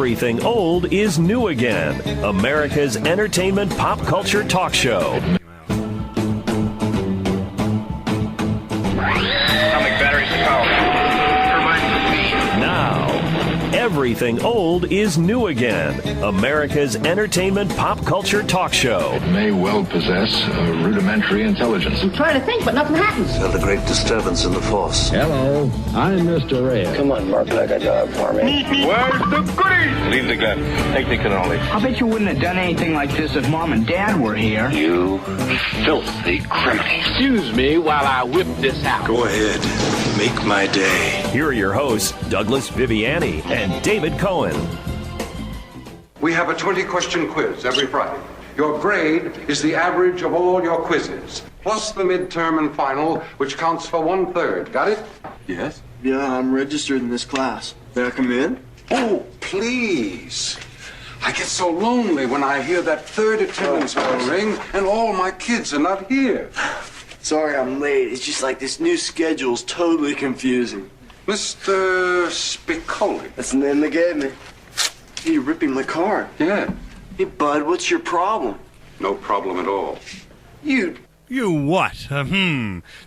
Everything old is new again. America's entertainment pop culture talk show. Everything old is new again. America's entertainment pop culture talk show. It may well possess a rudimentary intelligence. I'm trying to think, but nothing happens. Felt a great disturbance in the force. Hello, I'm Mr. Red. Come on, Mark, like a job for me. Where's the goodies? Leave the gun. Take the cannoli. I bet you wouldn't have done anything like this if Mom and Dad were here. You filthy criminal. Excuse me while I whip this out. Go ahead. Make my day. Here are your hosts, Douglas Viviani and David Cohen. We have a 20-question quiz every Friday. Your grade is the average of all your quizzes, plus the midterm and final, which counts for 1/3. Got it? Yes? Yeah, I'm registered in this class. May I come in? Oh, please. I get so lonely when I hear that third attendance bell ring and all my kids are not here. Sorry I'm late. It's just like this new schedule's totally confusing. Mr. Spicoli. That's the name they gave me. Hey, you're ripping my card. Yeah. Hey, bud, what's your problem? No problem at all. You what?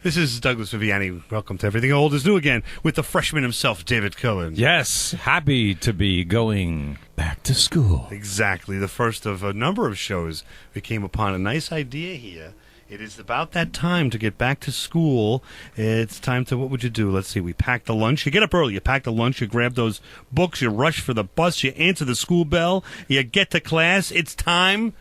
This is Douglas Viviani. Welcome to Everything Old is New Again with the freshman himself, David Cohen. Yes, happy to be going back to school. Exactly. The first of a number of shows. We came upon a nice idea here. It is about that time to get back to school. It's time to, what would you do? Let's see, we pack the lunch. You get up early, you pack the lunch, you grab those books, you rush for the bus, you answer the school bell, you get to class. It's time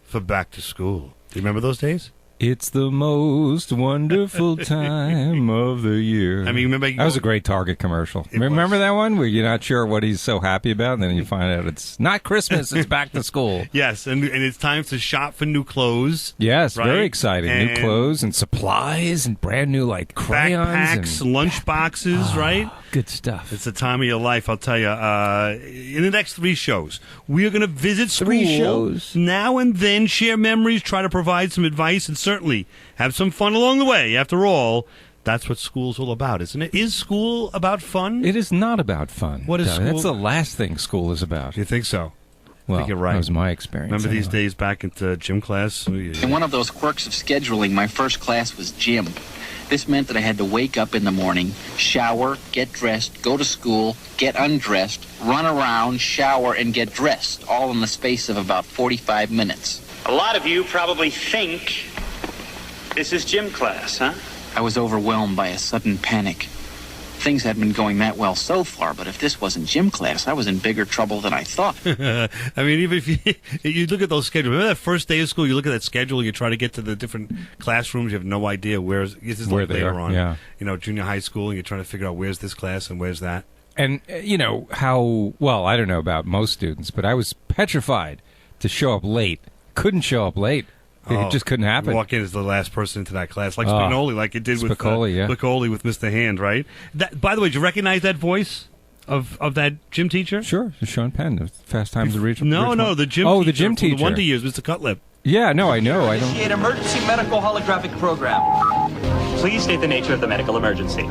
for back to school. Do you remember those days? It's the most wonderful time of the year. I mean, remember that was a great Target commercial. Remember that one where you're not sure what he's so happy about, and then you find out it's not Christmas, it's back to school. Yes, and it's time to shop for new clothes. Yes, right? very exciting. And new clothes and supplies and brand new like crayons, backpacks, lunch boxes, right? Good stuff. It's the time of your life, I'll tell you. In the next 3 shows, we are going to visit school. 3 shows. Now and then, share memories, try to provide some advice, and certainly have some fun along the way. After all, that's what school's all about, isn't it? Is school about fun? It is not about fun. What is school? That's the last thing school is about. You think so? Well, I think you're right. That was my experience. Remember these days back at gym class? In one of those quirks of scheduling, my first class was gym. This meant that I had to wake up in the morning, shower, get dressed, go to school, get undressed, run around, shower, and get dressed, all in the space of about 45 minutes. A lot of you probably think this is gym class, huh? I was overwhelmed by a sudden panic. Things hadn't been going that well so far, but if this wasn't gym class, I was in bigger trouble than I thought. I mean, even if you look at those schedules, remember that first day of school, you look at that schedule, you try to get to the different classrooms, you have no idea this is where like they later are, on, yeah. Junior high school, and you're trying to figure out where's this class and where's that. And, how, well, I don't know about most students, but I was petrified to show up late. Couldn't show up late. It just couldn't happen. You walk in as the last person into that class, like Spicoli, like it did with Spicoli with Mr. Hand, right? By the way, did you recognize that voice of that gym teacher? Sure, Sean Penn, the Fast Times at Ridgemont. No, the gym. Oh, the gym teacher. The Wonder Years, Mr. Cutlip. Yeah, no, I know. I don't. Initiate emergency medical holographic program. Please state the nature of the medical emergency.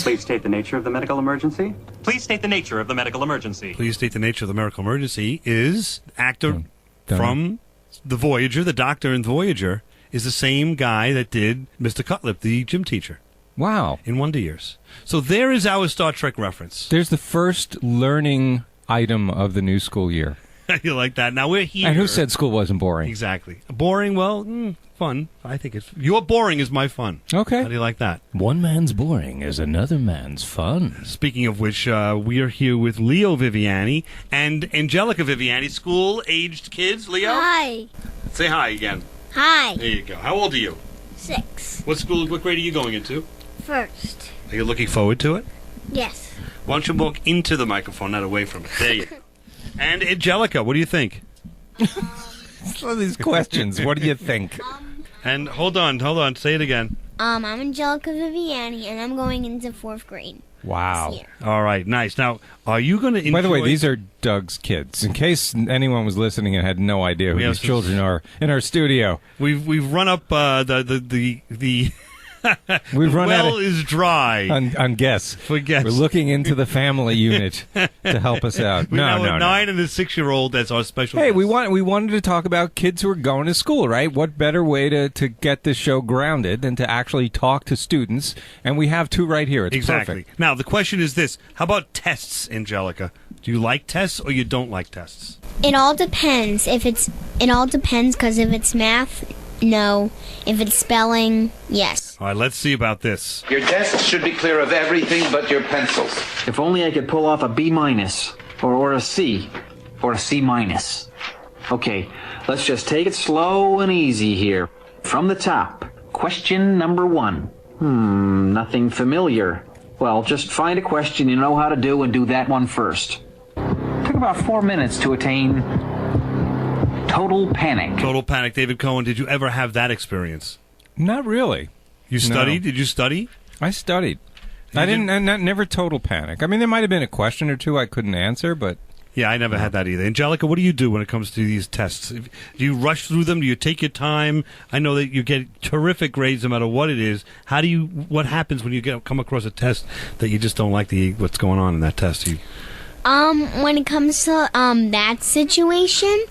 Please state the nature of the medical emergency. Please state the nature of the medical emergency. Please state the nature of the medical emergency is actor from The Voyager, the doctor in Voyager, is the same guy that did Mr. Cutlip, the gym teacher. Wow. In Wonder Years. So there is our Star Trek reference. There's the first learning item of the new school year. You like that? Now we're here. And who said school wasn't boring? Exactly. Boring? Well, fun. I think it's... Your boring is my fun. Okay. How do you like that? One man's boring is another man's fun. Speaking of which, we are here with Leo Viviani and Angelica Viviani, school-aged kids. Leo? Hi. Say hi again. Hi. There you go. How old are you? 6. What grade are you going into? First. Are you looking forward to it? Yes. Why don't you walk into the microphone, not away from it? There you go. And Angelica, what do you think? Some of these questions, what do you think? And hold on, say it again. I'm Angelica Viviani, and I'm going into 4th grade. Wow. All right, nice. Now, are you going to enjoy... By the way, these are Doug's kids. In case anyone was listening and had no idea who these children are in our studio. We've run up the We've run out well of, is dry. on guess. For guess. We're looking into the family unit to help us out. We No, have no, a 9 and a 6-year-old. That's our special. Hey, guest. we wanted to talk about kids who are going to school, right? What better way to get this show grounded than to actually talk to students? And we have two right here. It's exactly. perfect. Now the question is this: how about tests, Angelica? Do you like tests or you don't like tests? It all depends. It all depends because if it's math, no. If it's spelling, yes. All right, let's see about this. Your desk should be clear of everything but your pencils. If only I could pull off a B minus, or a C, or a C minus. Okay, let's just take it slow and easy here. From the top, question number 1. Nothing familiar. Well, just find a question you know how to do and do that one first. Took about 4 minutes to attain total panic. Total panic. David Cohen, did you ever have that experience? Not really. You studied? No. Did you study? I studied. I never total panic. I mean, there might have been a question or two I couldn't answer, but... Yeah, I never had that either. Angelica, what do you do when it comes to these tests? Do you rush through them? Do you take your time? I know that you get terrific grades no matter what it is. What happens when you come across a test that you just don't like what's going on in that test? When it comes to that situation,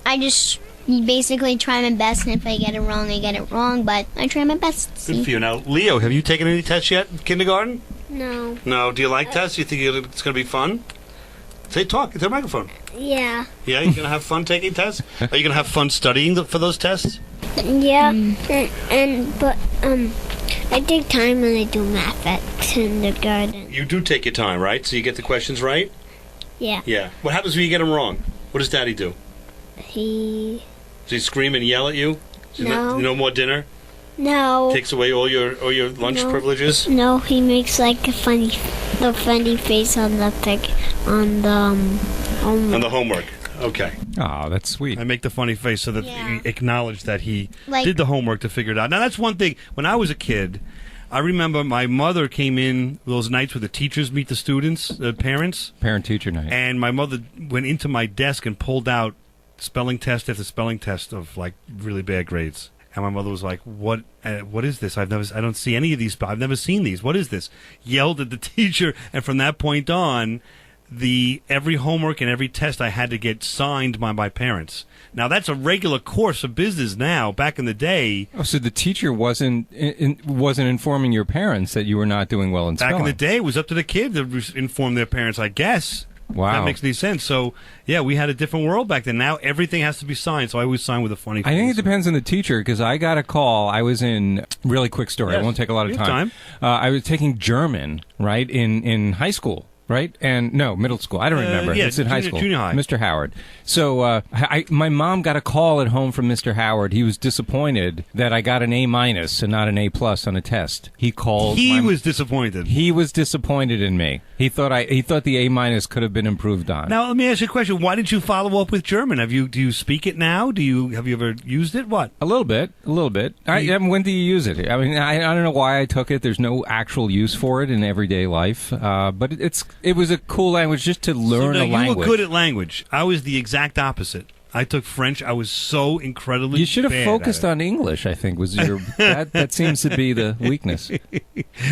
I just basically try my best, and if I get it wrong, I get it wrong, but I try my best. Good for you. Now, Leo, have you taken any tests yet in kindergarten? No. No. Do you like tests? You think it's going to be fun? Talk into the microphone. Yeah. Yeah, you're going to have fun taking tests? Are you going to have fun studying for those tests? Yeah, but I take time when I do math at kindergarten. You do take your time, right? So you get the questions right? Yeah. Yeah. What happens when you get them wrong? What does Daddy do? Does he scream and yell at you? No. No more dinner? No. Takes away all your lunch privileges? No, he makes like the funny face on the homework. On the homework. Okay. Oh, that's sweet. I make the funny face so that he acknowledged that he Like- did the homework to figure it out. Now, that's one thing. When I was a kid, I remember my mother came in those nights where the teachers meet the students, the parents. Parent-teacher night. And my mother went into my desk and pulled out spelling test after spelling test of, like, really bad grades. And my mother was like, "What is this? I don't see any of these. I've never seen these. What is this?" Yelled at the teacher, and from that point on, every homework and every test I had to get signed by my parents. Now that's a regular course of business now. Back in the day, so the teacher wasn't informing your parents that you were not doing well in spelling. Back in the day, it was up to the kid to inform their parents, I guess. Wow. That makes any sense. So, yeah, we had a different world back then. Now everything has to be signed, so I always sign with a funny face. I think it depends on the teacher, because I got a call. I was in, really quick story, Yes. I won't take a lot of You have time. I was taking German, right, in high school. Right? And no, middle school. I don't remember. Yeah, it's in high school. Junior high. Mr. Howard. So my mom got a call at home from Mr. Howard. He was disappointed that I got an A- and not an A+ on a test. He called. He was disappointed. He was disappointed in me. He thought the A- could have been improved on. Now, let me ask you a question. Why did you follow up with German? Do you speak it now? Have you ever used it? What? A little bit. When do you use it? I mean, I don't know why I took it. There's no actual use for it in everyday life. But it was a cool language just to learn a language. You were good at language. I was the exact opposite. I took French. I was so incredibly. You should have bad focused at it. on English. I think was your that seems to be the weakness.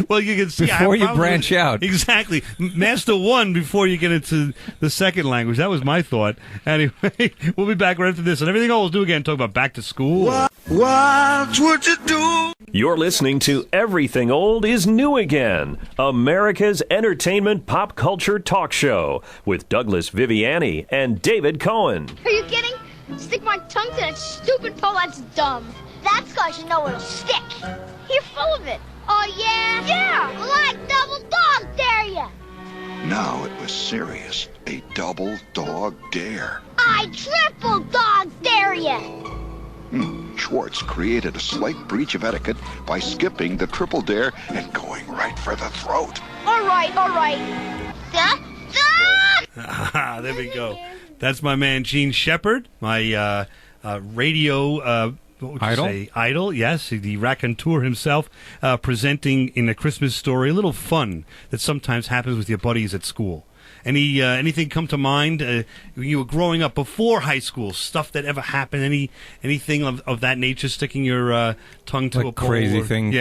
Well, you can see before you branch out. Exactly, master one before you get into the second language. That was my thought. Anyway, we'll be back right after this, and everything we'll do again. Talk about back to school. What would you do? You're listening to Everything Old is New Again, America's entertainment pop culture talk show with Douglas Viviani and David Cohen. Are you kidding? Stick my tongue to that stupid pole, that's dumb. That's cause you know it'll stick. You're full of it. Oh, yeah? Yeah! Well, I double dog dare ya! Now it was serious. A double dog dare. I triple dog dare ya! Schwartz created a slight breach of etiquette by skipping the triple dare and going right for the throat. All right. There we go. That's my man Gene Shepard, my radio idol. Yes, the raconteur himself, presenting in A Christmas Story a little fun that sometimes happens with your buddies at school. Anything come to mind? When you were growing up before high school, stuff that ever happened? Anything of that nature sticking your tongue to like a pole?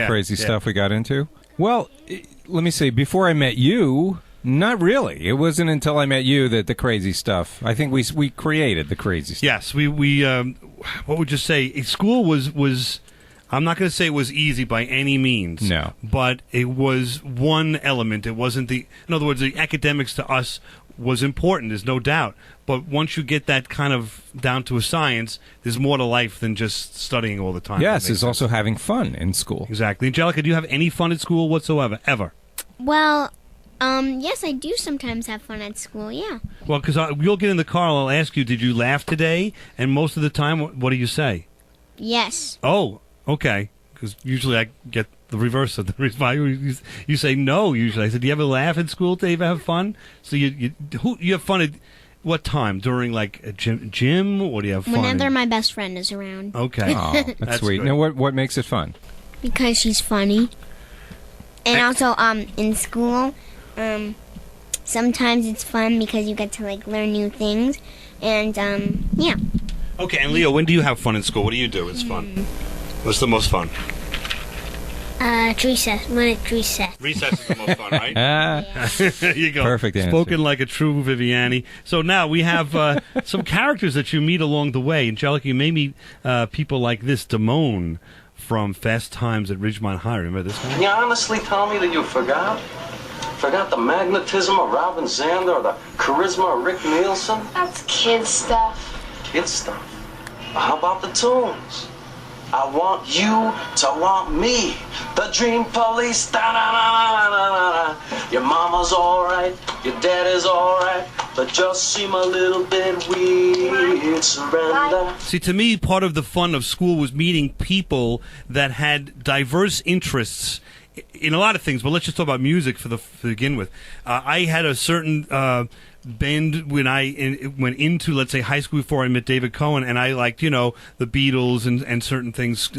Crazy stuff we got into? Well, let me see. Before I met you, not really. It wasn't until I met you that the crazy stuff. I think we created the crazy stuff. Yes, we what would you say? School was. I'm not going to say it was easy by any means. No. But it was one element. It wasn't in other words, the academics to us was important, there's no doubt. But once you get that kind of down to a science, there's more to life than just studying all the time. Yes, it's also having fun in school. Exactly. Angelica, do you have any fun at school whatsoever, ever? Well, yes, I do sometimes have fun at school, yeah. Well, because you'll get in the car and I'll ask you, did you laugh today? And most of the time, what do you say? Yes. Oh, okay. Because usually I get the reverse of the reply. You say no, usually. I said, do you ever laugh at school? Do you ever have fun? So you have fun at what time? During like a gym? Or do you have fun? Whenever my best friend is around. Okay. Oh, that's sweet. Good. Now, what makes it fun? Because she's funny. And also, in school, sometimes it's fun because you get to like learn new things, and yeah. Okay, and Leo, when do you have fun in school? What do you do? It's fun. What's the most fun? Recess. When it's recess. Recess is the most fun, right? There you go. Perfect answer. Spoken like a true Viviani. So now we have some characters that you meet along the way. Angelica, you may meet people like this, Damone from Fast Times at Ridgemont High. Remember this guy? Can you honestly tell me that you forgot? Forgot the magnetism of Robin Zander or the charisma of Rick Nielsen? That's kid stuff. Kid stuff? How about the tunes? I want you to want me. The Dream Police. Da-na-na-na-na-na-na. Your mama's alright, your dad is alright, but just seem a little bit weird. Surrender. See, to me, part of the fun of school was meeting people that had diverse interests in a lot of things, but let's just talk about music to begin with. I had a certain band when I went into, let's say, high school before I met David Cohen, and I liked, the Beatles and certain things,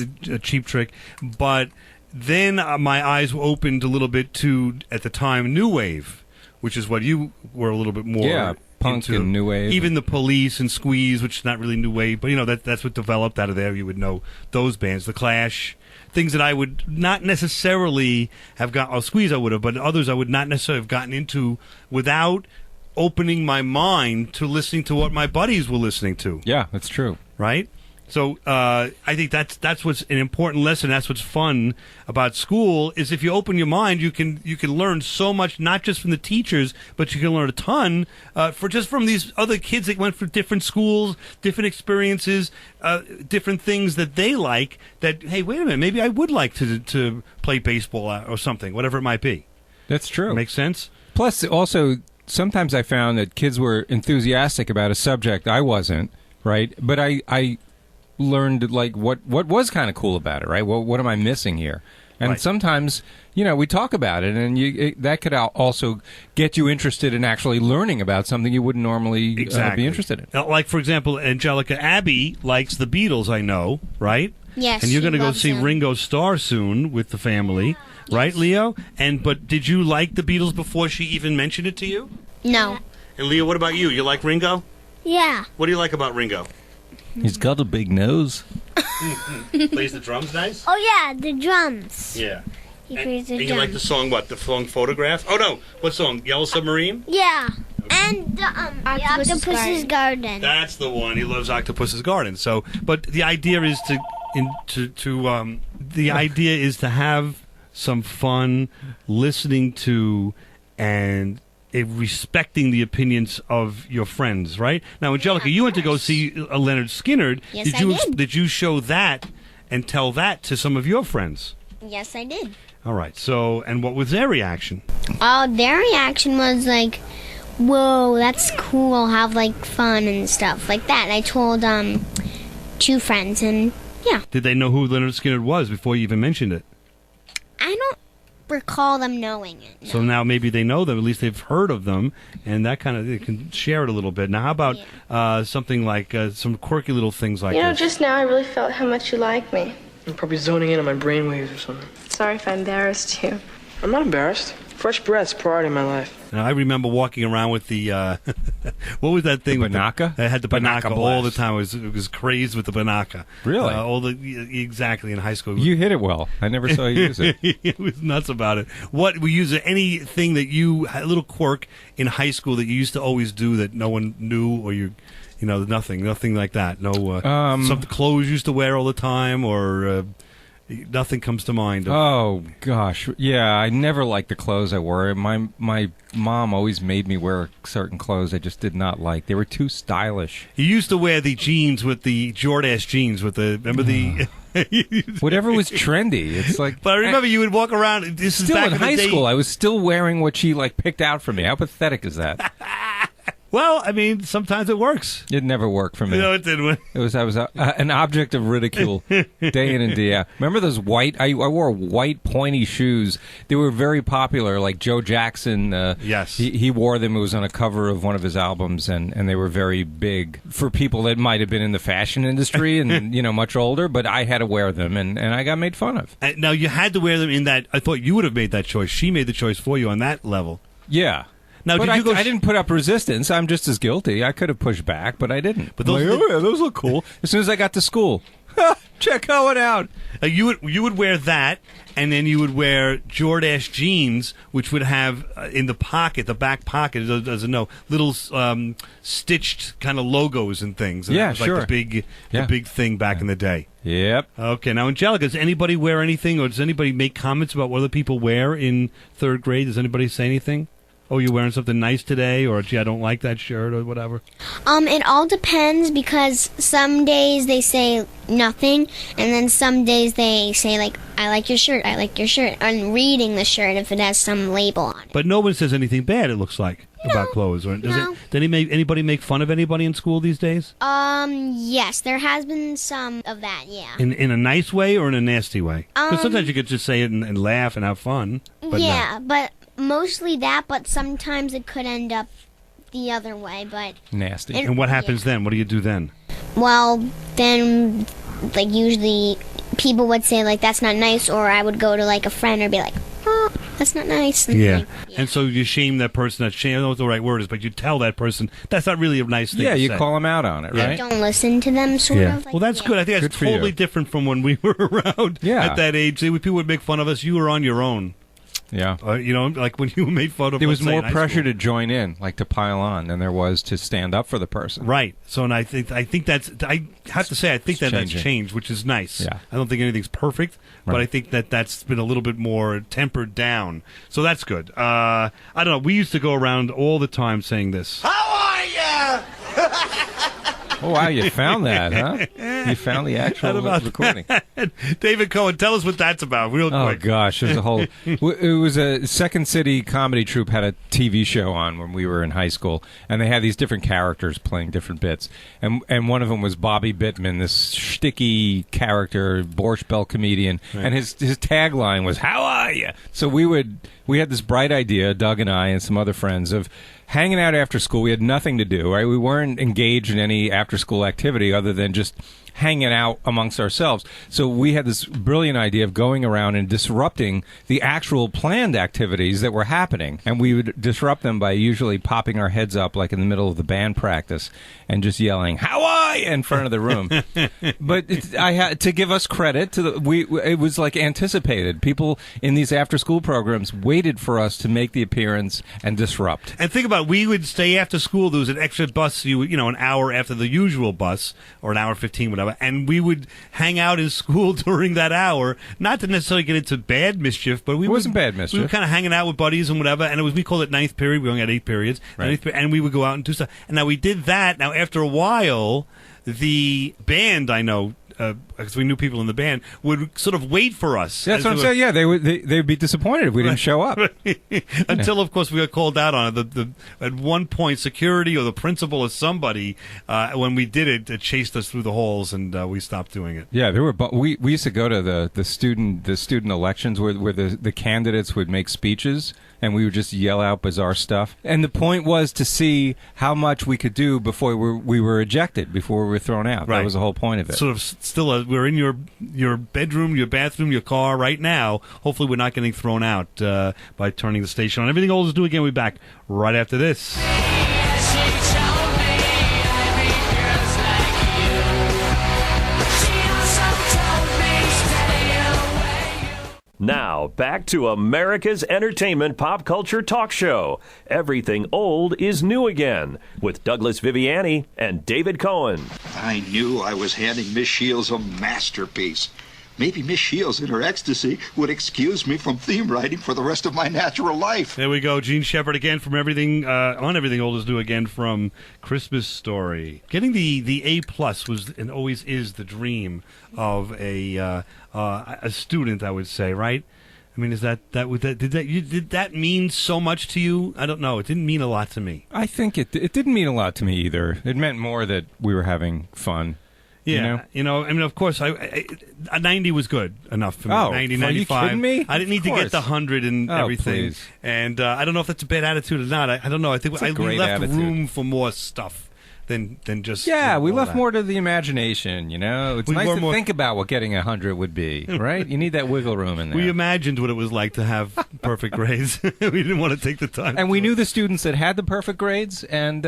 Cheap Trick. But then my eyes were opened a little bit to, at the time, New Wave, which is what you were a little bit more punk into. And New Wave. Even the Police and Squeeze, which is not really New Wave, but, that's what developed out of there. You would know those bands, The Clash. Things that I would not necessarily have got, or Squeeze I would have, but others I would not necessarily have gotten into without opening my mind to listening to what my buddies were listening to. Yeah, that's true. Right? So I think that's what's an important lesson. That's what's fun about school is if you open your mind, you can learn so much, not just from the teachers, but you can learn a ton from these other kids that went from different schools, different experiences, different things that they like. That hey, wait a minute, maybe I would like to play baseball or something, whatever it might be. That's true. Makes sense. Plus, also sometimes I found that kids were enthusiastic about a subject I wasn't. Right, but I learned like what was kind of cool about it, right? What am I missing here? And sometimes, we talk about it, and that could also get you interested in actually learning about something you wouldn't normally be interested in. Now, like, for example, Angelica, Abby likes the Beatles, I know, right? Yes. And you're going to go see them. Ringo Starr soon with the family, right, Leo? But did you like the Beatles before she even mentioned it to you? No. And Leo, what about you? You like Ringo? Yeah. What do you like about Ringo? He's got a big nose. Plays the drums nice? Oh, yeah, the drums. Yeah. He plays the and drums. you like the song, what? The song Photograph? Oh, no. What song? Yellow Submarine? Yeah. And the Octopus's Garden. That's the one. He loves Octopus's Garden. So, but the idea is to have some fun listening to and respecting the opinions of your friends, right? Now, Angelica, you went to go see Leonard Skinner. Yes, I did. Did you show that and tell that to some of your friends? Yes, I did. All right. So, and what was their reaction? Their reaction was like, whoa, that's cool, I'll have like fun and stuff like that. And I told 2 friends, and yeah. Did they know who Leonard Skinner was before you even mentioned it? I don't recall them knowing it. No. So now maybe they know them, at least they've heard of them, and that kind of, they can share it a little bit. Now, how about something like some quirky little things like this? Just now I really felt how much you like me. I'm probably zoning in on my brainwaves or something. Sorry if I embarrassed you. I'm not embarrassed. Fresh breath's priority in my life. Now, I remember walking around with the what was that thing? The Banaka? I had the Banaka Banaka all the blast. time. I was crazed with the Banaka. Really? Exactly in high school. You hit it well. I never saw you use it. It was nuts about it. What we use anything that you a little quirk in high school that you used to always do that no one knew, or you know, nothing like that. No, some clothes you used to wear all the time, or nothing comes to mind. Oh gosh, yeah. I never liked the clothes I wore. My mom always made me wear certain clothes I just did not like. They were too stylish. You used to wear the jeans with the Jordache jeans with the the. Whatever was trendy. It's like, but I remember you would walk around. This is still back in high school. I was still wearing what she picked out for me. How pathetic is that? Well, I mean, sometimes it works. It never worked for me. No, it didn't. I was an object of ridicule day in and day out. Remember those white? I wore white pointy shoes. They were very popular. Like Joe Jackson. Yes, he wore them. It was on a cover of one of his albums, and they were very big for people that might have been in the fashion industry and much older. But I had to wear them, and I got made fun of. Now you had to wear them in that. I thought you would have made that choice. She made the choice for you on that level. Yeah. Now, but did you go? I didn't put up resistance. I'm just as guilty. I could have pushed back, but I didn't. But those, those look cool. As soon as I got to school, check how it out. You would wear that, and then you would wear Jordache jeans, which would have in the pocket, the back pocket, doesn't know, little stitched kind of logos and things. And yeah, that was sure. Like the big thing back in the day. Yep. Okay. Now, Angelica, does anybody wear anything, or does anybody make comments about what other people wear in third grade? Does anybody say anything? Oh, you're wearing something nice today, or gee, I don't like that shirt, or whatever? It all depends, because some days they say nothing, and then some days they say, like, I like your shirt, and reading the shirt if it has some label on it. But no one says anything bad, it looks like, about clothes. Or does anybody make fun of anybody in school these days? Yes, there has been some of that, yeah. In a nice way or in a nasty way? Because sometimes you could just say it and laugh and have fun. But yeah, but mostly that, but sometimes it could end up the other way, but... Nasty. And what happens then? What do you do then? Well, then, like, usually people would say, like, that's not nice, or I would go to, like, a friend or be like, oh, that's not nice. And yeah. And so you shame that person. I don't know what the right word is, but you tell that person that's not really a nice thing to say. Yeah, you call them out on it, right? Don't listen to them, sort of. Like, well, that's good. I think that's totally different from when we were around at that age. People would make fun of us. You were on your own. Yeah. Like when you made fun of... There was more pressure to join in, like to pile on, than there was to stand up for the person. Right. So, and I think that's... I have to say, I think that's changed, which is nice. Yeah. I don't think anything's perfect, but I think that's been a little bit more tempered down. So that's good. I don't know. We used to go around all the time saying this. How are ya? Oh, wow, you found that, huh? You found the actual recording. David Cohen, tell us what that's about real quick. Oh, gosh. It was a whole... It was a Second City comedy troupe had a TV show on when we were in high school, and they had these different characters playing different bits. And one of them was Bobby Bittman, this shticky character, Borscht Bell comedian, and his tagline was, "How are you?" So we had this bright idea, Doug and I and some other friends, of hanging out after school. We had nothing to do, right? We weren't engaged in any after-school activity other than just hanging out amongst ourselves. So we had this brilliant idea of going around and disrupting the actual planned activities that were happening. And we would disrupt them by usually popping our heads up like in the middle of the band practice and just yelling, "How are you?" in front of the room. But I had to give us credit to it was like anticipated. People in these after-school programs waited for us to make the appearance and disrupt. And think about it, we would stay after school. There was an extra bus, an hour after the usual bus, or an hour 15, whatever. And we would hang out in school during that hour, not to necessarily get into bad mischief, but it wasn't bad mischief. We were kind of hanging out with buddies and whatever, and we called it ninth period. We only had 8 periods, right. And we would go out and do stuff. And now we did that. Now after a while, the band, I know, because we knew people in the band, would sort of wait for us. That's what I'm saying. Yeah, they'd be disappointed if we didn't show up. Until, of course, we got called out on it. At one point, security or the principal or somebody, when we did it, chased us through the halls, and we stopped doing it. Yeah, we used to go to the student elections where the candidates would make speeches, and we would just yell out bizarre stuff. And the point was to see how much we could do before we were ejected, before we were thrown out. Right. That was the whole point of it. Sort of still we're in your bedroom, your bathroom, your car right now. Hopefully we're not getting thrown out by turning the station on. Everything Old is New Again. We'll be back right after this. Now, back to America's entertainment pop culture talk show. Everything Old is New Again, with Douglas Viviani and David Cohen. I knew I was handing Miss Shields a masterpiece. Maybe Miss Shields in her ecstasy would excuse me from theme writing for the rest of my natural life. There we go. Gene Shepard again from Everything Old is New Again from Christmas Story. Getting the A+ was and always is the dream of a student, I would say, right? I mean, did that mean so much to you? I don't know. It didn't mean a lot to me. I think it didn't mean a lot to me either. It meant more that we were having fun. Yeah, I mean, of course, a 90 was good enough for me. Oh, 90, are 95. you kidding me? I didn't need to get the 100 and everything. Please. And I don't know if that's a bad attitude or not. I don't know. I think we left room for more stuff than just... Yeah, we left that. more to the imagination, you know? It's nice to think about what getting 100 would be, right? You need that wiggle room in there. We imagined what it was like to have perfect grades. We didn't want to take the time. And we knew the students that had the perfect grades and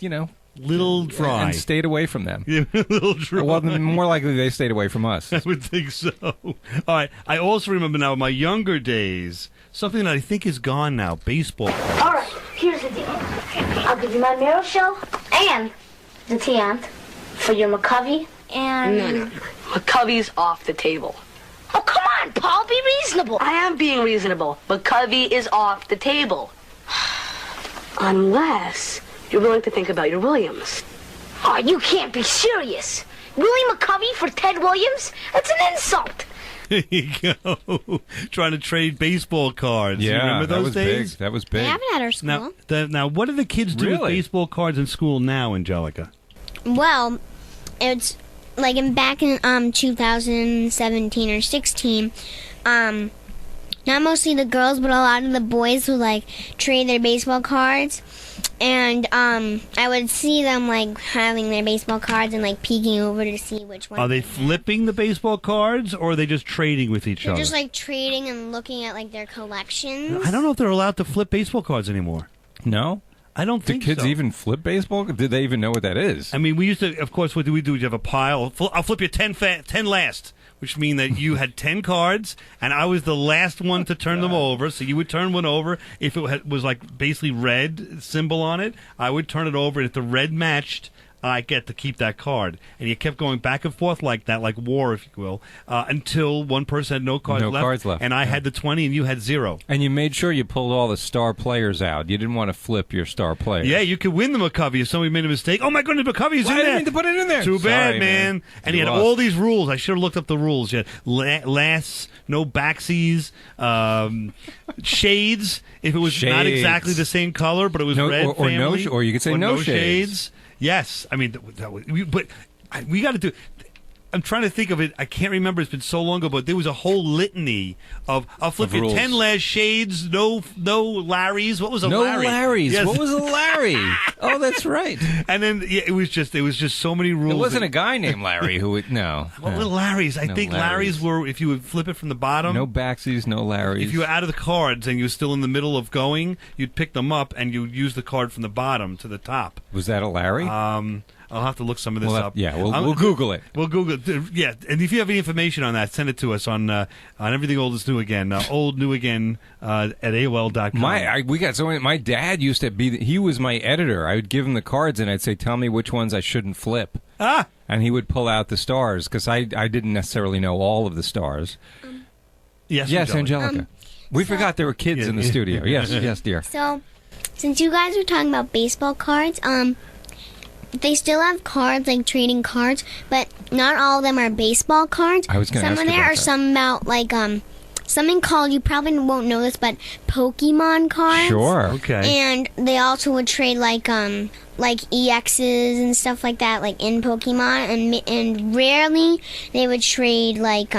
you know... Little dry. And stayed away from them. Yeah, little dry. Well, more likely they stayed away from us. I would think so. All right. I also remember now, in my younger days, something that I think is gone now, baseball. All right, here's the deal. I'll give you my Meryl show and the Tiant for your McCovey and... No. McCovey's off the table. Oh, come on, Paul, be reasonable. I am being reasonable. McCovey is off the table. Unless... you're willing to think about your Williams. Oh, you can't be serious. Willie McCovey for Ted Williams? That's an insult. There you go. Trying to trade baseball cards. Yeah, you remember those days? Big. That was big. They have it at our school. Now, what do the kids do with baseball cards in school now, Angelica? Well, it's like back in 2017 or 16, not mostly the girls, but a lot of the boys would like trade their baseball cards. And I would see them like having their baseball cards and like peeking over to see which one. Are they flipping the baseball cards, or are they just trading with each They're other? just like trading and looking at like their collections. I don't know if they're allowed to flip baseball cards anymore. No? I don't think so. Do kids even flip baseball? Did they even know what that is? I mean, we used to, of course, what do? You have a pile. I'll flip you 10 last, which means that you had 10 cards, and I was the last one to turn them over. So you would turn one over. If it was like basically red symbol on it, I would turn it over. And if the red matched, I get to keep that card. And you kept going back and forth like that, like war, if you will, until one person had no cards left. And I had the 20 and you had 0. And you made sure you pulled all the star players out. You didn't want to flip your star players. Yeah, you could win the McCovey if somebody made a mistake. Oh, my goodness, McCovey's in there. I didn't mean to put it in there. Too bad, Sorry, man. And he had all these rules. I should have looked up the rules. You had lasts, no backsies, shades, if it was not exactly the same color, but it was red or family. Or you could say no shades. Yes, I mean, we got to do. I'm trying to think of it. I can't remember. It's been so long ago, but there was a whole litany of. I'll flip you 10 last shades. No Larrys. What was a Larry? No Larrys. Yes. What was a Larry? Oh, that's right. And then it was just so many rules. There wasn't a guy named Larry who would no. What were Larrys? I think Larrys were if you would flip it from the bottom. No backsies, no Larrys. If you were out of the cards and you were still in the middle of going, you'd pick them up and you'd use the card from the bottom to the top. Was that a Larry? I'll have to look some of this up. Yeah, we'll Google it. We'll Google it. Yeah, and if you have any information on that, send it to us on Everything Old is New Again, old new again at AOL.com. My dad used to be. He was my editor. I would give him the cards and I'd say, "Tell me which ones I shouldn't flip." And he would pull out the stars because I didn't necessarily know all of the stars. Yes, Angelica. We forgot there were kids in the studio. Yes, dear. So, since you guys were talking about baseball cards, they still have cards, like trading cards, but not all of them are baseball cards. I was going to ask you about that. Some of there are some about, like, something called, you probably won't know this, but Pokemon cards. Sure. Okay. And they also would trade, like EXs and stuff like that, like in Pokemon. And rarely they would trade, like,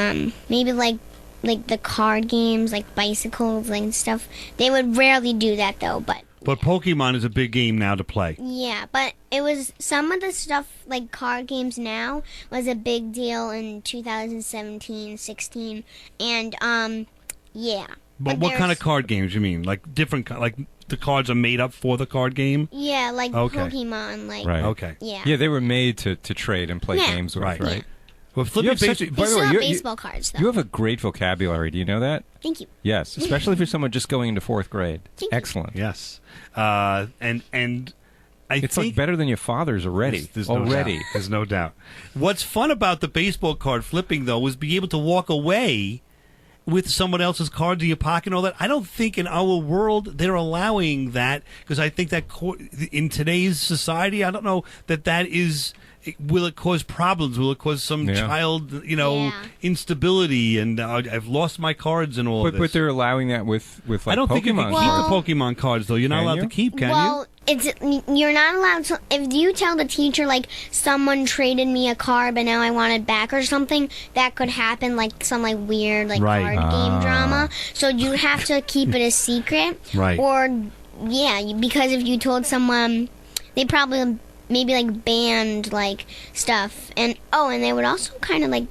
maybe, like the card games, like bicycles and stuff. They would rarely do that, though, but... But Pokemon is a big game now to play. Yeah, but it was some of the stuff like card games now was a big deal in 2017, 16, and yeah. But what kind of card games you mean? Like different, like the cards are made up for the card game? Yeah, like Pokemon, like right. Okay. Yeah, they were made to trade and play games with, right? Yeah. Well, by the way, baseball cards, though. You have a great vocabulary. Do you know that? Thank you. Yes, especially for someone just going into 4th grade. Excellent. Yes, and I it's think like better than your father's already. There's no doubt. There's no doubt. What's fun about the baseball card flipping though is be able to walk away with someone else's cards in your pocket and all that. I don't think in our world they're allowing that, because I think that in today's society, I don't know that is. Will it cause problems? Will it cause some child, instability? And I've lost my cards and all of this. But they're allowing that with like, I don't think you can keep cards. the Pokemon cards, though. You're not allowed to keep, can you? You're not allowed to. If you tell the teacher, like, someone traded me a card, but now I want it back or something, that could happen, like, some, like, weird, like, card game drama. So you have to keep it a secret. Right. Or, because if you told someone, they probably maybe like banned like stuff, and they would also kind of like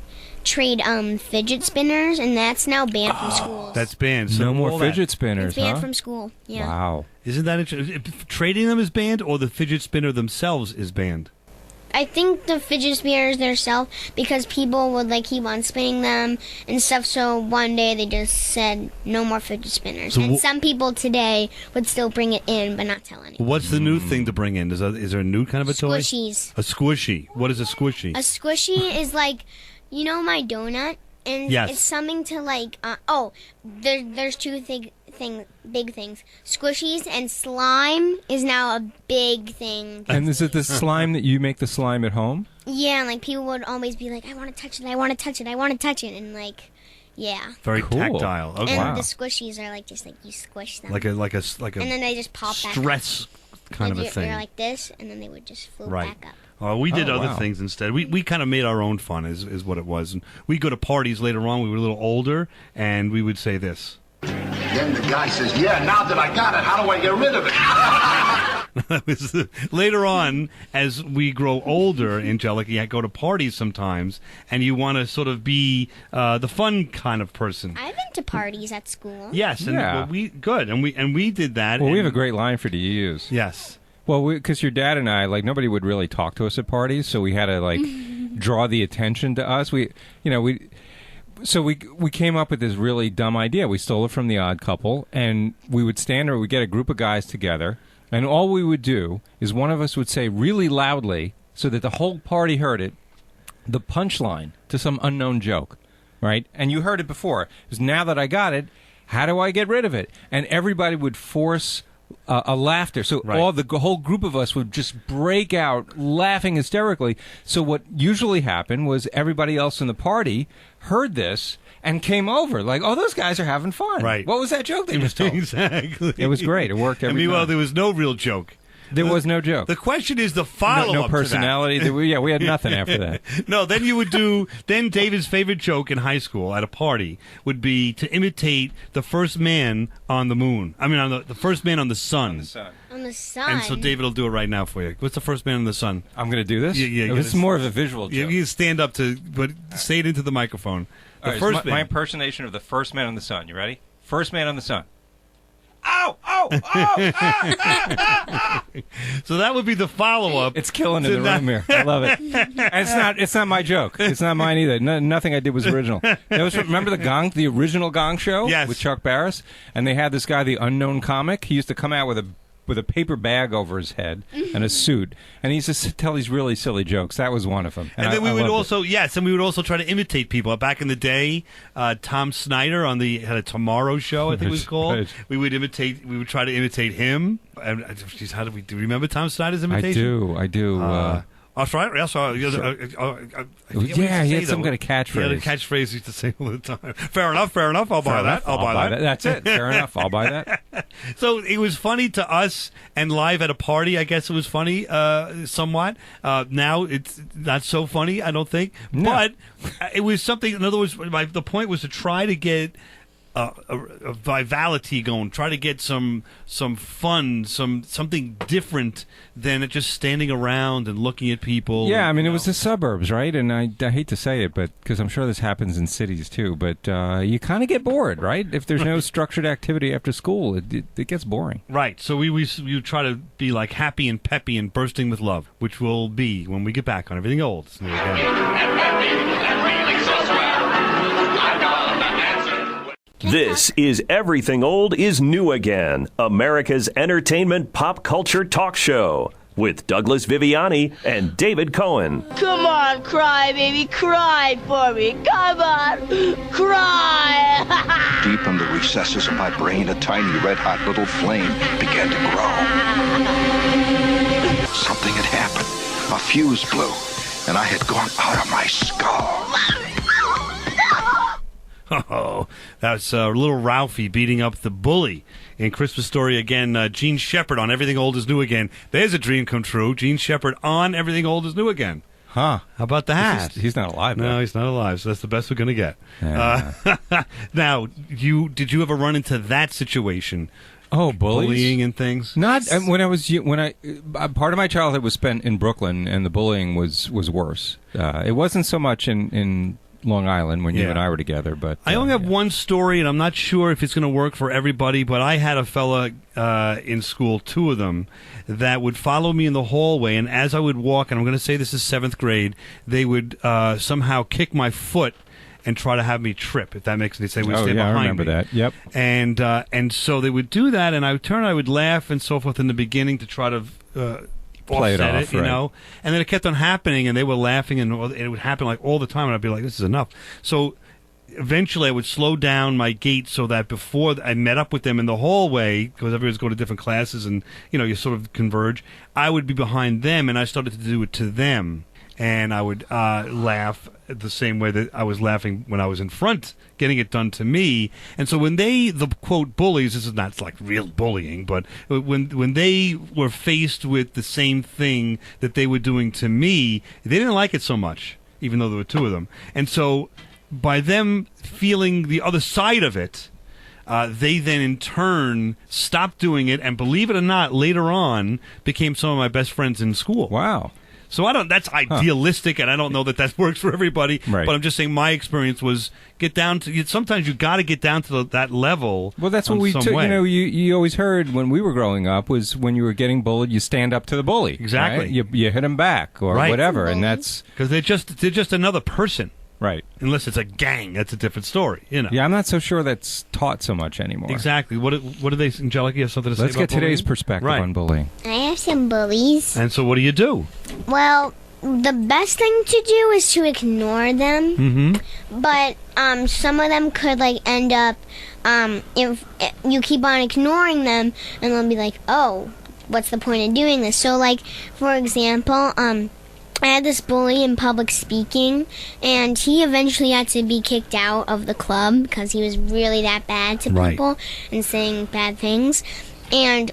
trade fidget spinners, and that's now banned from schools. That's banned. So no more fidget spinners. It's banned from school. Yeah. Wow. Isn't that interesting? Trading them is banned, or the fidget spinner themselves is banned? I think the fidget spinners themselves, because people would like keep on spinning them and stuff. So one day they just said no more fidget spinners, and some people today would still bring it in, but not tell anyone. What's the new thing to bring in? Is there a new kind of a toy? Squishies. A squishy. What is a squishy? A squishy is like, my donut, and it's something to like. There's two big things. Squishies and slime is now a big thing. And is it the slime that you make the slime at home? Yeah, and like people would always be like, I want to touch it, I want to touch it, I want to touch it, and like, yeah. Very tactile. Okay. And the squishies are like just like you squish them. Like a and then they just pop back stress up. kind of a thing. You're like this, and then they would just float back up. Well, we did other things instead. We kind of made our own fun, is what it was. And we'd go to parties later on. We were a little older, and we would say this. Then the guy says, yeah, now that I got it, how do I get rid of it? That was later on, as we grow older, Angelica, you go to parties sometimes, and you want to sort of be the fun kind of person. I've been to parties at school. Yes, and we did that. Well, we have a great line for you to use. Yes. Well, because your dad and I, like, nobody would really talk to us at parties, so we had to like draw the attention to us. So we came up with this really dumb idea. We stole it from The Odd Couple, and we would we'd get a group of guys together, and all we would do is one of us would say really loudly, so that the whole party heard it, the punchline to some unknown joke, right? And you heard it before. It was, now that I got it, how do I get rid of it? And everybody would force a laughter. So the whole group of us would just break out laughing hysterically. So what usually happened was everybody else in the party heard this and came over like, oh, those guys are having fun. Right. What was that joke they just told? Exactly. It was great. It worked every time. Meanwhile, there was no real joke. There was no joke. The question is the follow-up. No personality. To that. We had nothing after that. No, then you would do. Then David's favorite joke in high school at a party would be to imitate the first man on the moon. I mean, on the first man on the sun. On the sun. And so David will do it right now for you. What's the first man on the sun? I'm going to do this. Yeah. This is more of a visual joke. You stand up but say it into the microphone. The first man. My impersonation of the first man on the sun. You ready? First man on the sun. Ow! Oh! Oh! Ah, ah, ah. So that would be the follow-up. It's killing in the room here. I love it. And it's not my joke. It's not mine either. Nothing I did was original. Remember the original Gong Show? Yes. With Chuck Barris? And they had this guy, the unknown comic. He used to come out with a paper bag over his head and a suit, and he used to tell these really silly jokes. That was one of them. And then we would also try to imitate people. Back in the day, Tom Snyder had a Tomorrow Show, I think it was called. Right. We would try to imitate him. And how do you remember Tom Snyder's imitation? I do. That's right. Yes, he had some kind of catchphrase. He had a catchphrase he used to say all the time. Fair enough. I'll buy that. That's it. Fair enough. I'll buy that. So it was funny to us, and live at a party, I guess it was funny somewhat. Now it's not so funny, I don't think. No. But it was something. In other words, the point was to try to get a vitality going. Try to get some fun, something different than just standing around and looking at people. Yeah, I mean, it was the suburbs, right? And I hate to say it, but because I'm sure this happens in cities too, but you kind of get bored, right? If there's no structured activity after school, it gets boring. Right. So we try to be like happy and peppy and bursting with love, which will be when we get back on Everything Old. It's new again. This is Everything Old is New Again, America's entertainment pop culture talk show with Douglas Viviani and David Cohen. Come on, cry, baby, cry for me. Come on, cry. Deep in the recesses of my brain, a tiny red-hot little flame began to grow. Something had happened. A fuse blew, and I had gone out of my skull. Oh, that's little Ralphie beating up the bully in Christmas Story again. Gene Shepard on Everything Old is New Again. There's a dream come true. Gene Shepard on Everything Old is New Again. Huh. How about the hat? He's not alive. No, though. he's not alive, so that's the best we're going to get. Yeah. Now, did you ever run into that situation? Oh, bullying and things. Not when I part of my childhood was spent in Brooklyn, and the bullying was worse. It wasn't so much in Long Island when you and I were together, but I only have one story, and I'm not sure if it's going to work for everybody. But I had a fella in school, two of them, that would follow me in the hallway, and as I would walk, and I'm going to say this is 7th grade, they would somehow kick my foot and try to have me trip, if that makes sense. They would stay behind me. I remember that. Yep. And so they would do that, and I would laugh and so forth in the beginning to try to play it offset off, it, you right. know. And then it kept on happening, and they were laughing, and it would happen like all the time, and I'd be like, this is enough. So eventually I would slow down my gait so that before I met up with them in the hallway, because everyone's going to different classes and, you know, you sort of converge, I would be behind them, and I started to do it to them. And I would laugh the same way that I was laughing when I was in front, getting it done to me. And so when the quote bullies, this is not like real bullying, but when they were faced with the same thing that they were doing to me, they didn't like it so much, even though there were two of them. And so by them feeling the other side of it, they then in turn stopped doing it, and believe it or not, later on became some of my best friends in school. Wow. So that's idealistic, and I don't know that works for everybody. Right. But I'm just saying my experience was get down to. Sometimes you got to get down to that level. Well, that's what we took. You know, you always heard when we were growing up was when you were getting bullied, you stand up to the bully. Exactly. Right? You hit him back or whatever, and that's because they're just another person. Right. Unless it's a gang, that's a different story. You know. Yeah, I'm not so sure that's taught so much anymore. Exactly. What do they, Angelica? You have something to say? Let's get today's perspective on bullying. I have some bullies. And so, what do? Well, the best thing to do is to ignore them. Mm-hmm. But some of them could end up if you keep on ignoring them, and they'll be like, "Oh, what's the point of doing this?" So, for example, I had this bully in public speaking, and he eventually had to be kicked out of the club because he was really that bad to people and saying bad things. And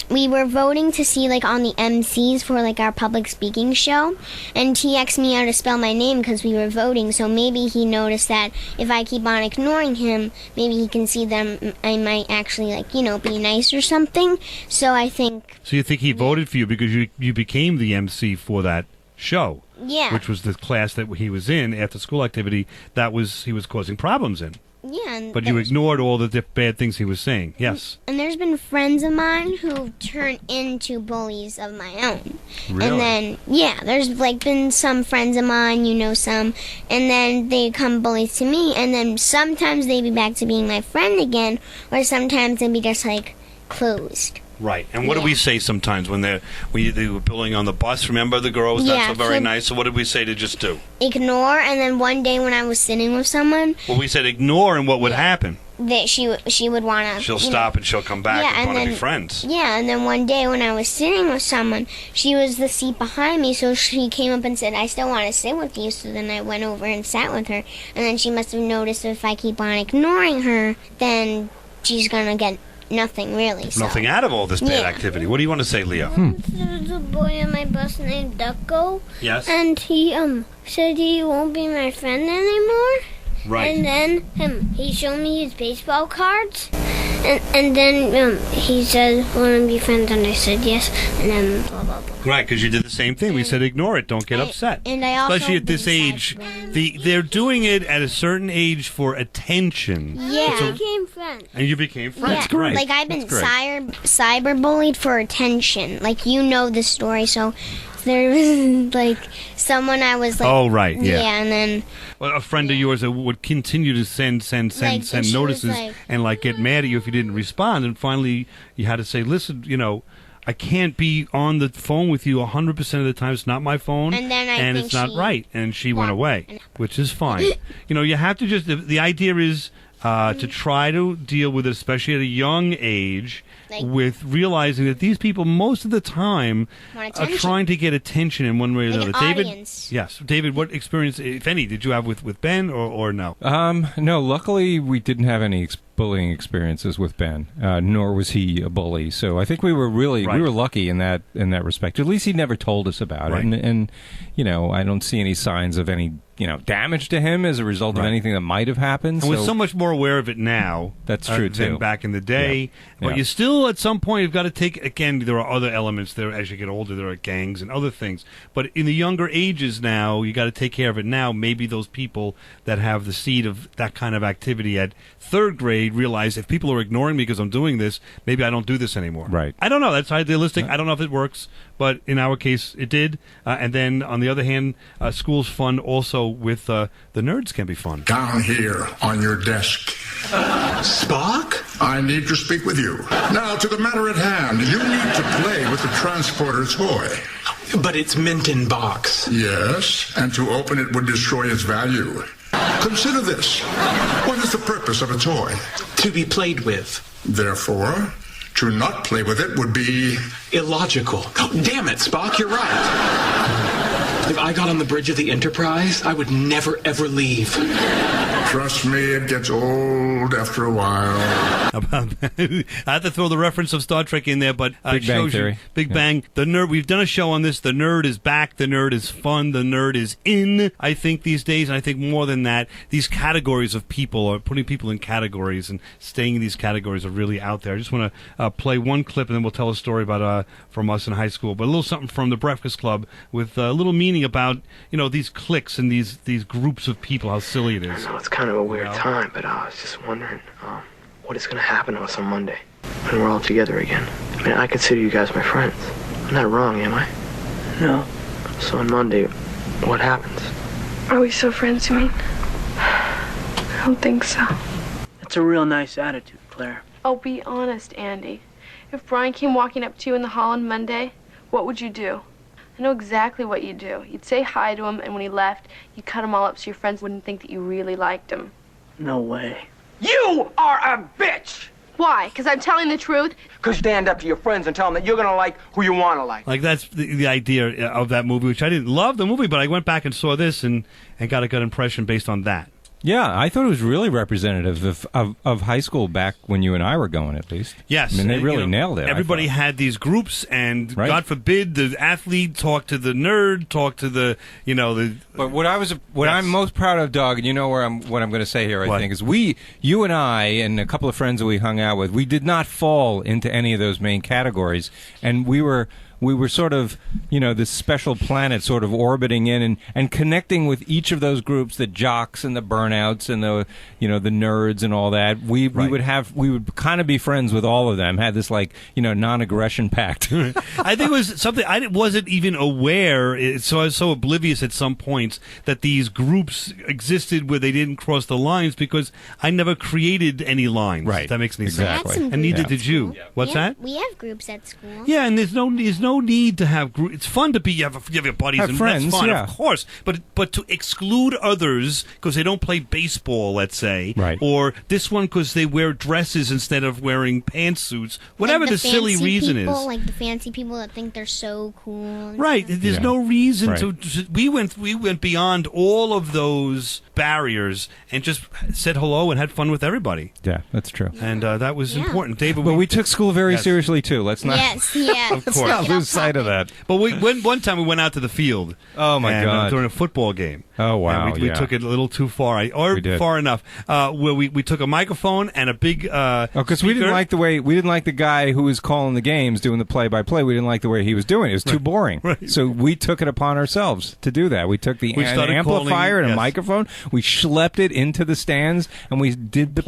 we were voting to see on the MCs for our public speaking show, and he asked me how to spell my name because we were voting. So maybe he noticed that if I keep on ignoring him, maybe he can see that I might actually be nice or something. So I think. So you think he voted for you because you became the MC for that show? Yeah. Which was the class that he was in after school activity he was causing problems in. Yeah. But you ignored all the bad things he was saying. Yes. And there's been friends of mine who turned into bullies of my own. Really? And then, there's been some friends of mine, some, and then they become bullies to me, and then sometimes they be back to being my friend again, or sometimes they be just closed. Right. And what do we say sometimes when they were bullying on the bus? Remember the girl was not so very nice? So what did we say to just do? Ignore, and then one day when I was sitting with someone... Well, we said ignore, and what would happen? That she would want to... She'll stop and she'll come back and want to be friends. Yeah, and then one day when I was sitting with someone, she was the seat behind me, so she came up and said, "I still want to sit with you," so then I went over and sat with her, and then she must have noticed if I keep on ignoring her, then she's going to get... nothing really. So. Nothing out of all this bad activity. What do you want to say, Leo? There's a boy on my bus named Ducko. Yes. And he said he won't be my friend anymore. Right. And then he showed me his baseball cards. And then he said, want to be friends? And I said yes. And then blah, blah, blah. Right, because you did the same thing. We said ignore it. Don't get upset. And I also especially at this age. They're doing it at a certain age for attention. Yeah. We became friends. And you became friends. Yeah. Like, I've been cyberbullied for attention. Like, you know the story, so there was, like, someone I was, like... Oh, right, yeah. Yeah, and then... Well, a friend of yours that would continue to send notices and, like, get mad at you if you didn't respond, and finally you had to say, listen, you know, I can't be on the phone with you 100% of the time. It's not my phone, and it's not right. And she went away, which is fine. You know, you have to just... The idea is to try to deal with it, especially at a young age, with realizing that these people most of the time are trying to get attention in one way or another. David, what experience, if any, did you have with Ben or no? No, luckily we didn't have any bullying experiences with Ben, nor was he a bully. So I think we were we were lucky in that respect. At least he never told us about it, and you know, I don't see any signs of any damage to him as a result of anything that might have happened. And we're so much more aware of it now. That's true too. Than back in the day. Yeah. But you still, at some point, you've got to take. Again, there are other elements there. As you get older, there are gangs and other things. But in the younger ages now, you got to take care of it now. Maybe those people that have the seed of that kind of activity at third grade realize if people are ignoring me because I'm doing this, maybe I don't do this anymore. Right. I don't know. That's idealistic. I don't know if it works, but in our case, it did. And then on the other hand, school's fun also with the nerds can be fun. Down here on your desk. Spock? I need to speak with you. Now, to the matter at hand. You need to play with the transporter toy. But it's mint in box. Yes, and to open it would destroy its value. Consider this. What is the purpose of a toy? To be played with. Therefore, to not play with it would be... illogical. Oh, damn it, Spock, you're right. If I got on the bridge of the Enterprise, I would never, ever leave. Trust me, it gets old after a while. I had to throw the reference of Star Trek in there, but Big Bang Theory. Big Bang. The nerd. We've done a show on this. The nerd is back. The nerd is fun. The nerd is in, I think, these days. And I think more than that, these categories of people are putting people in categories and staying in these categories are really out there. I just want to play one clip and then we'll tell a story about from us in high school. But a little something from the Breakfast Club with a little meaning about, these cliques and these groups of people, how silly it is. I know it's kind of a weird time, but I was just wondering what is going to happen to us on Monday when we're all together again. I mean, I consider you guys my friends. I'm not wrong, am I? No. So on Monday, what happens? Are we still friends, you mean? I don't think so. That's a real nice attitude, Claire. Oh, be honest, Andy. If Brian came walking up to you in the hall on Monday, what would you do? I know exactly what you'd do. You'd say hi to him, and when he left, you'd cut him all up so your friends wouldn't think that you really liked him. No way. You are a bitch! Why? Because I'm telling the truth? Because you stand up to your friends and tell them that you're going to like who you want to like. Like, that's the idea of that movie, which I didn't love the movie, but I went back and saw this and got a good impression based on that. Yeah, I thought it was really representative of high school back when you and I were going, at least. Yes. I mean, they really nailed it. Everybody had these groups, and God forbid the athlete talk to the nerd, talk to the. But what I'm most proud of, Doug, and you know what I'm going to say here, I think, is you and I and a couple of friends that we hung out with, we did not fall into any of those main categories, and we were sort of, this special planet sort of orbiting in and connecting with each of those groups, the jocks and the burnouts and the nerds and all that. We would kind of be friends with all of them, had this non-aggression pact. I think it was something I wasn't even aware, so I was so oblivious at some points that these groups existed where they didn't cross the lines because I never created any lines. Right. If that makes any sense. And neither did you. Yeah. What's that? We have groups at school. Yeah, and there's no need to have groups. It's fun to you have your buddies have and friends, that's fun, yeah. Of course. But to exclude others because they don't play baseball, let's say, right. Or this one because they wear dresses instead of wearing pantsuits, whatever like the silly reason people, is. Like the fancy people that think they're so cool. Right. Stuff. There's no reason right. to. We went beyond all of those barriers and just said hello and had fun with everybody. Yeah, that's true. And that was important, David. But we took school very seriously too. Let's not. Yes. Of course. lose sight of that. But one time we went out to the field. Oh, my God. During a football game. Oh, wow. And we took it a little too far, or far enough. Where we took a microphone and a big because we didn't like the guy who was calling the games, doing the play-by-play. We didn't like the way he was doing it. It was too boring. Right. So we took it upon ourselves to do that. We took the amplifier and a microphone. We schlepped it into the stands, and we did the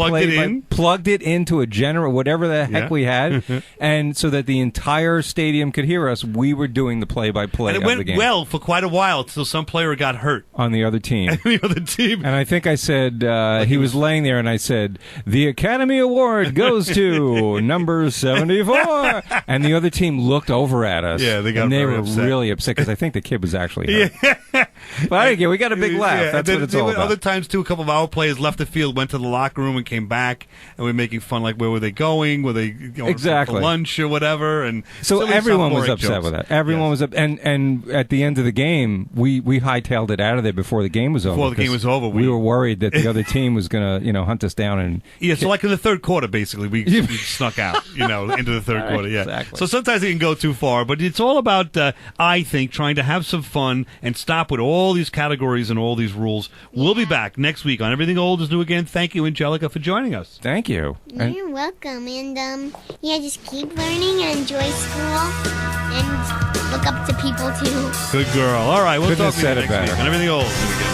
plugged it into a generator, whatever the heck we had, and so that the entire stadium could hear us, we were doing the play-by-play of the game. And it went well for quite a while until some player got hurt. On the other team. And I think I said, he was laying there, and I said, the Academy Award goes to number 74. And the other team looked over at us. Yeah, they were upset. Really upset, because I think the kid was actually hurt. But we got a big laugh. Yeah, That's what it's all about. Other times, too, a couple of our players left the field, went to the locker room, and came back, and we were making fun, like, where were they going? Were they going for lunch or whatever? And so everyone was upset with that. Everyone was up, and at the end of the game, we hightailed it out of there before the game was over. Before the game was over, we were worried that the other team was going to, hunt us down and. Yeah, so like in the third quarter, basically, we snuck out, into the third quarter. Yeah, exactly. So sometimes it can go too far, but it's all about, I think, trying to have some fun and stop with all these categories and all these rules. We'll be back next week on Everything Old is New Again. Thank you, Angelica, for joining us. Thank you. You're welcome, and just keep learning and enjoy school, and look up to people too. Good girl. All right, we'll Couldn't talk have said to you it next better. week on Everything Old is New Again.